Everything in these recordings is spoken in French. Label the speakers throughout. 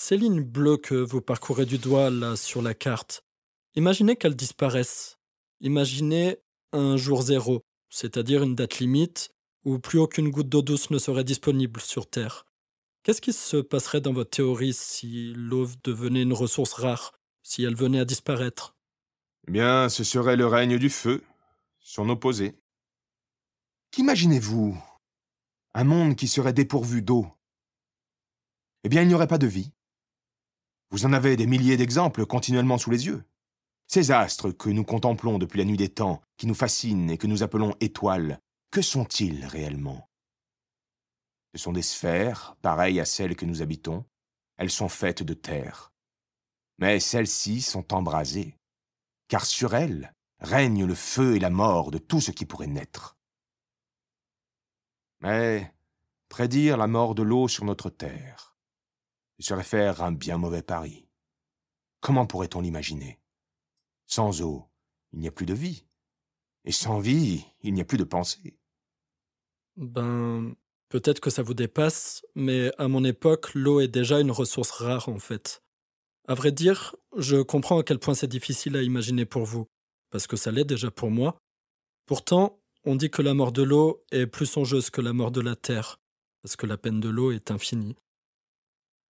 Speaker 1: Ces lignes bleues que vous parcourez du doigt là sur la carte, imaginez qu'elles disparaissent. Imaginez un jour zéro, c'est-à-dire une date limite où plus aucune goutte d'eau douce ne serait disponible sur Terre. Qu'est-ce qui se passerait dans votre théorie si l'eau devenait une ressource rare, si elle venait à disparaître?
Speaker 2: Eh bien, ce serait le règne du feu, son opposé. Qu'imaginez-vous? Un monde qui serait dépourvu d'eau. Eh bien, il n'y aurait pas de vie. Vous en avez des milliers d'exemples continuellement sous les yeux. Ces astres que nous contemplons depuis la nuit des temps, qui nous fascinent et que nous appelons étoiles, que sont-ils réellement? Ce sont des sphères, pareilles à celles que nous habitons. Elles sont faites de terre. Mais celles-ci sont embrasées, car sur elles règne le feu et la mort de tout ce qui pourrait naître. Mais prédire la mort de l'eau sur notre terre, ce serait faire un bien mauvais pari. Comment pourrait-on l'imaginer? Sans eau, il n'y a plus de vie. Et sans vie, il n'y a plus de pensée.
Speaker 1: Ben, peut-être que ça vous dépasse, mais à mon époque, l'eau est déjà une ressource rare en fait. À vrai dire, je comprends à quel point c'est difficile à imaginer pour vous, parce que ça l'est déjà pour moi. Pourtant, on dit que la mort de l'eau est plus songeuse que la mort de la terre, parce que la peine de l'eau est infinie.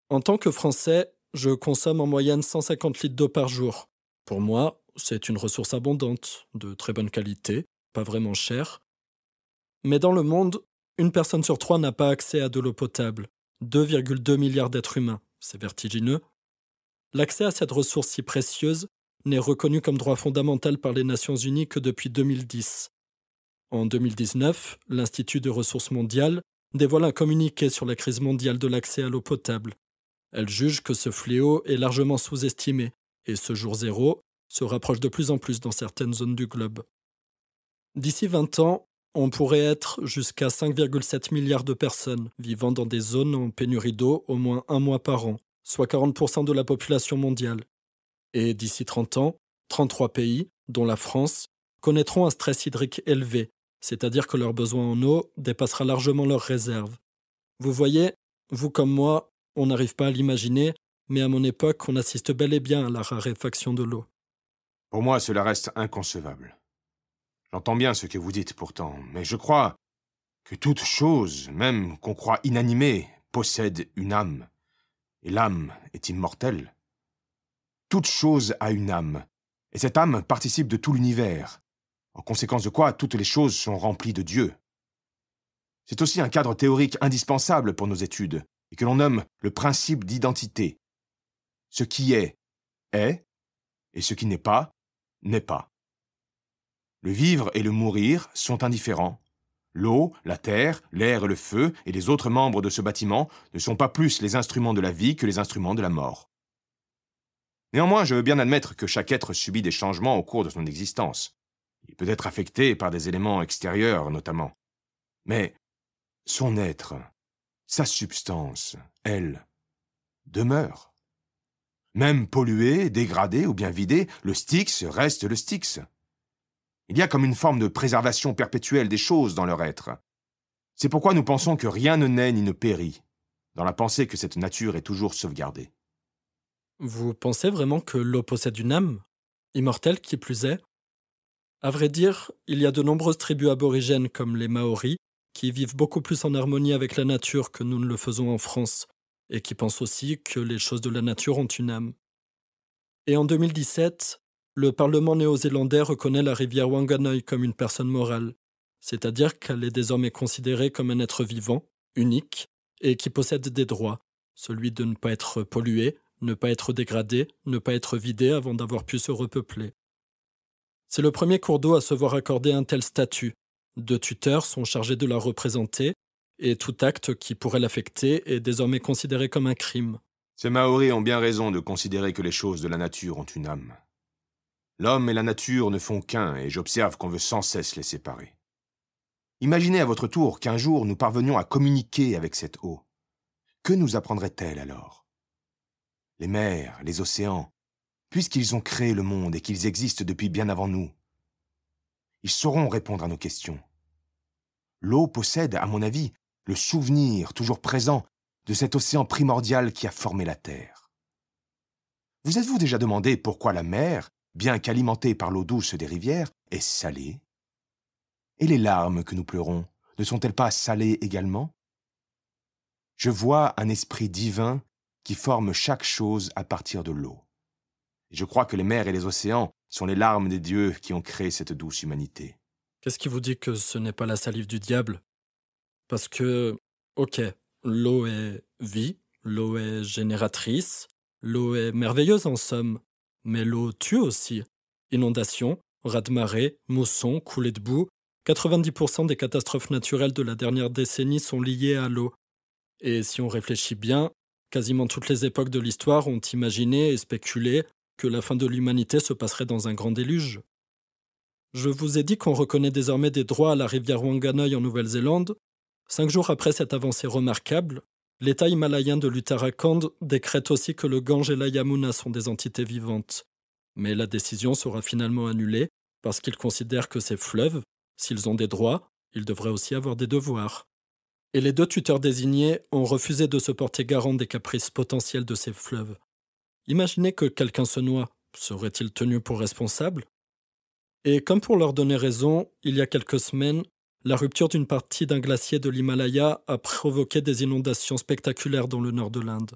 Speaker 1: En tant que Français, je consomme en moyenne 150 litres d'eau par jour. Pour moi, c'est une ressource abondante, de très bonne qualité, pas vraiment chère. Mais dans le monde, une personne sur trois n'a pas accès à de l'eau potable. 2,2 milliards d'êtres humains, c'est vertigineux. L'accès à cette ressource si précieuse n'est reconnu comme droit fondamental par les Nations Unies que depuis 2010. En 2019, l'Institut des ressources mondiales dévoile un communiqué sur la crise mondiale de l'accès à l'eau potable. Elle juge que ce fléau est largement sous-estimé et ce jour zéro se rapproche de plus en plus dans certaines zones du globe. D'ici 20 ans, on pourrait être jusqu'à 5,7 milliards de personnes vivant dans des zones en pénurie d'eau au moins un mois par an, soit 40% de la population mondiale. Et d'ici 30 ans, 33 pays, dont la France, connaîtront un stress hydrique élevé, c'est-à-dire que leur besoin en eau dépassera largement leurs réserves. Vous voyez, vous comme moi, on n'arrive pas à l'imaginer, mais à mon époque, on assiste bel et bien à la raréfaction de l'eau.
Speaker 2: Pour moi, cela reste inconcevable. J'entends bien ce que vous dites pourtant, mais je crois que toute chose, même qu'on croit inanimée, possède une âme. Et l'âme est immortelle. Toute chose a une âme, et cette âme participe de tout l'univers, en conséquence de quoi toutes les choses sont remplies de Dieu. C'est aussi un cadre théorique indispensable pour nos études, et que l'on nomme le principe d'identité. Ce qui est, et ce qui n'est pas, n'est pas. Le vivre et le mourir sont indifférents. L'eau, la terre, l'air et le feu, et les autres membres de ce bâtiment ne sont pas plus les instruments de la vie que les instruments de la mort. Néanmoins, je veux bien admettre que chaque être subit des changements au cours de son existence. Il peut être affecté par des éléments extérieurs, notamment. Mais son être, sa substance, elle, demeure. Même pollué, dégradé ou bien vidé, le Styx reste le Styx. Il y a comme une forme de préservation perpétuelle des choses dans leur être. C'est pourquoi nous pensons que rien ne naît ni ne périt, dans la pensée que cette nature est toujours sauvegardée.
Speaker 1: Vous pensez vraiment que l'eau possède une âme, immortelle qui plus est? À vrai dire, il y a de nombreuses tribus aborigènes comme les Maoris qui vivent beaucoup plus en harmonie avec la nature que nous ne le faisons en France, et qui pensent aussi que les choses de la nature ont une âme. Et en 2017, le Parlement néo-zélandais reconnaît la rivière Wanganui comme une personne morale, c'est-à-dire qu'elle est désormais considérée comme un être vivant, unique, et qui possède des droits, celui de ne pas être pollué, ne pas être dégradé, ne pas être vidé avant d'avoir pu se repeupler. C'est le premier cours d'eau à se voir accorder un tel statut. 2 tuteurs sont chargés de la représenter, et tout acte qui pourrait l'affecter est désormais considéré comme un crime.
Speaker 2: Ces Maoris ont bien raison de considérer que les choses de la nature ont une âme. L'homme et la nature ne font qu'un, et j'observe qu'on veut sans cesse les séparer. Imaginez à votre tour qu'un jour nous parvenions à communiquer avec cette eau. Que nous apprendrait-elle alors? Les mers, les océans, puisqu'ils ont créé le monde et qu'ils existent depuis bien avant nous, ils sauront répondre à nos questions. L'eau possède, à mon avis, le souvenir toujours présent de cet océan primordial qui a formé la Terre. Vous êtes-vous déjà demandé pourquoi la mer, bien qu'alimentée par l'eau douce des rivières, est salée? Et les larmes que nous pleurons, ne sont-elles pas salées également? Je vois un esprit divin qui forme chaque chose à partir de l'eau. Et je crois que les mers et les océans sont les larmes des dieux qui ont créé cette douce humanité.
Speaker 1: Qu'est-ce qui vous dit que ce n'est pas la salive du diable? Parce que, ok, l'eau est vie, l'eau est génératrice, l'eau est merveilleuse en somme, mais l'eau tue aussi. Inondations, raz-de-marée, moussons, coulées de boue, 90% des catastrophes naturelles de la dernière décennie sont liées à l'eau. Et si on réfléchit bien, quasiment toutes les époques de l'histoire ont imaginé et spéculé que la fin de l'humanité se passerait dans un grand déluge. Je vous ai dit qu'on reconnaît désormais des droits à la rivière Wanganui en Nouvelle-Zélande. 5 jours après cette avancée remarquable, l'État himalayen de l'Uttarakhand décrète aussi que le Gange et la Yamuna sont des entités vivantes. Mais la décision sera finalement annulée parce qu'ils considèrent que ces fleuves, s'ils ont des droits, ils devraient aussi avoir des devoirs. Et les 2 tuteurs désignés ont refusé de se porter garant des caprices potentiels de ces fleuves. Imaginez que quelqu'un se noie, serait-il tenu pour responsable? Et comme pour leur donner raison, il y a quelques semaines, la rupture d'une partie d'un glacier de l'Himalaya a provoqué des inondations spectaculaires dans le nord de l'Inde.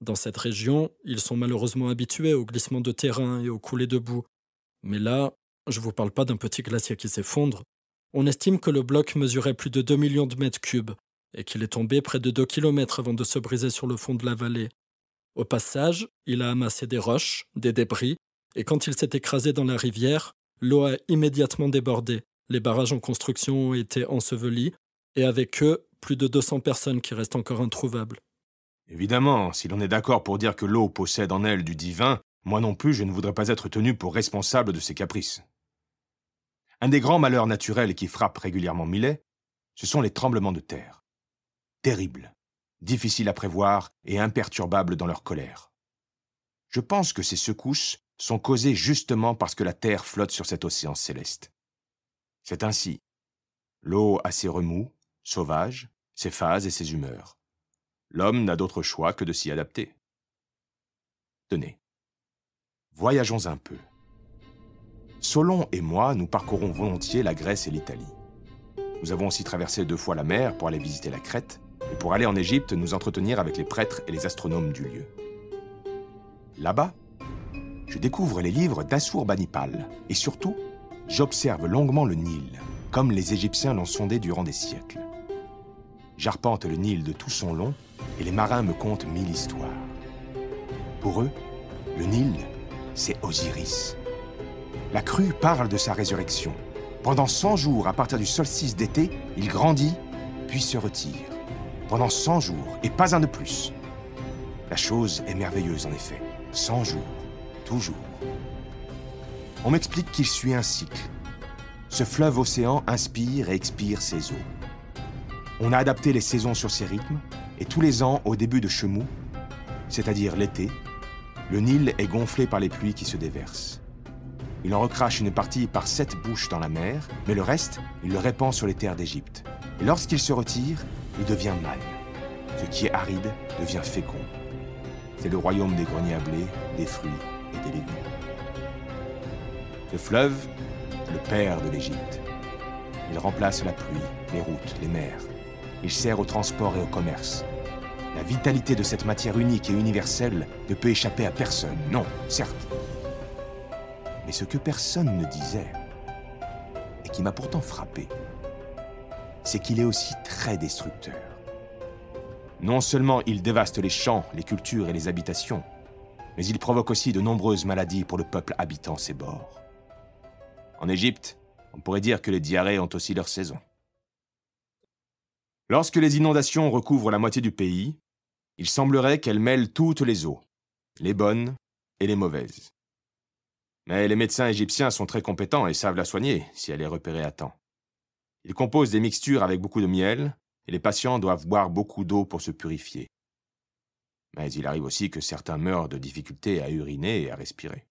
Speaker 1: Dans cette région, ils sont malheureusement habitués aux glissements de terrain et aux coulées de boue. Mais là, je ne vous parle pas d'un petit glacier qui s'effondre. On estime que le bloc mesurait plus de 2 millions de mètres cubes et qu'il est tombé près de 2 kilomètres avant de se briser sur le fond de la vallée. Au passage, il a amassé des roches, des débris, et quand il s'est écrasé dans la rivière, l'eau a immédiatement débordé. Les barrages en construction ont été ensevelis, et avec eux, plus de 200 personnes qui restent encore introuvables.
Speaker 2: Évidemment, si l'on est d'accord pour dire que l'eau possède en elle du divin, moi non plus je ne voudrais pas être tenu pour responsable de ses caprices. Un des grands malheurs naturels qui frappent régulièrement Millet, ce sont les tremblements de terre. Terribles, difficiles à prévoir et imperturbables dans leur colère. Je pense que ces secousses sont causées justement parce que la terre flotte sur cet océan céleste. C'est ainsi. L'eau a ses remous, sauvages, ses phases et ses humeurs. L'homme n'a d'autre choix que de s'y adapter. Tenez, voyageons un peu. Solon et moi, nous parcourons volontiers la Grèce et l'Italie. Nous avons aussi traversé 2 fois la mer pour aller visiter la Crète, et pour aller en Égypte nous entretenir avec les prêtres et les astronomes du lieu. Là-bas, je découvre les livres d'Assurbanipal, et surtout, j'observe longuement le Nil, comme les Égyptiens l'ont sondé durant des siècles. J'arpente le Nil de tout son long, et les marins me content 1000 histoires. Pour eux, le Nil, c'est Osiris. La crue parle de sa résurrection. Pendant 100 jours, à partir du solstice d'été, il grandit, puis se retire. Pendant 100 jours, et pas un de plus. La chose est merveilleuse, en effet. 100 jours, toujours. On m'explique qu'il suit un cycle. Ce fleuve-océan inspire et expire ses eaux. On a adapté les saisons sur ces rythmes, et tous les ans, au début de Chemou, c'est-à-dire l'été, le Nil est gonflé par les pluies qui se déversent. Il en recrache une partie par 7 bouches dans la mer, mais le reste, il le répand sur les terres d'Égypte. Et lorsqu'il se retire, il devient manne. Ce qui est aride devient fécond. C'est le royaume des greniers à blé, des fruits et des légumes. Ce fleuve, le père de l'Égypte. Il remplace la pluie, les routes, les mers. Il sert au transport et au commerce. La vitalité de cette matière unique et universelle ne peut échapper à personne, non, certes. Mais ce que personne ne disait, et qui m'a pourtant frappé, c'est qu'il est aussi très destructeur. Non seulement il dévaste les champs, les cultures et les habitations, mais il provoque aussi de nombreuses maladies pour le peuple habitant ces bords. En Égypte, on pourrait dire que les diarrhées ont aussi leur saison. Lorsque les inondations recouvrent la moitié du pays, il semblerait qu'elles mêlent toutes les eaux, les bonnes et les mauvaises. Mais les médecins égyptiens sont très compétents et savent la soigner si elle est repérée à temps. Ils composent des mixtures avec beaucoup de miel et les patients doivent boire beaucoup d'eau pour se purifier. Mais il arrive aussi que certains meurent de difficulté à uriner et à respirer.